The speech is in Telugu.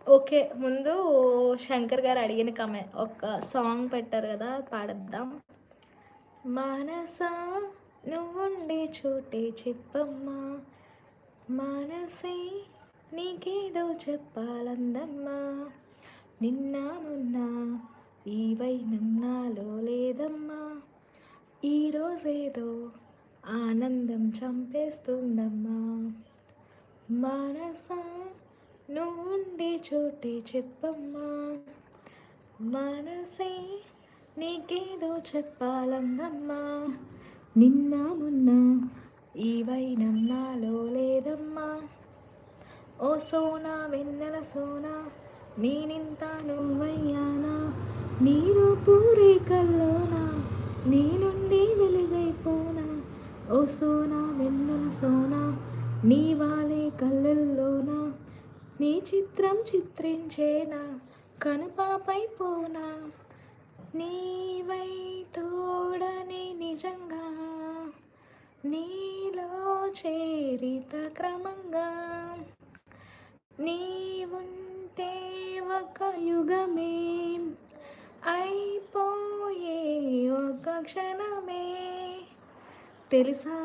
ఓకే. ముందు శంకర్ గారు అడిగిన ఒక సాంగ్ పెట్టారు గదా! పాడేద్దాం. మనసా నువ్వుండే చోటే చెప్పమ్మా, మనసే నీకేదో చెప్పాలందమ్మా, నిన్న మొన్న ఈ వైనం నాలో లేదమ్మా, ఈరోజేదో ఆనందం చంపేస్తుందమ్మా, మనసా నువ్వుండే చోటే చెప్పమ్మా, మనసే నీకేదో చెప్పాలందమ్మా, నిన్న మొన్న ఈ వైనం నాలో లేదమ్మా, ఓ సోనా వెన్నెల సోనా నేనింత నువ్వయ్యానా, నీరు పూరే కల్లోనా నీ నుండి వెలుగైపోనా, ఓ సోనా వెన్నెల సోనా నీ వాలే కళ్ళల్లోనా నీ చిత్రం చిత్రించేనా కనుపాపైపోనా, నీవై తోడని నిజంగా నీలో చేరిత క్రమంగా, నీవుంటే ఒక యుగమే అయిపోయే ఒక క్షణమే తెలుసా.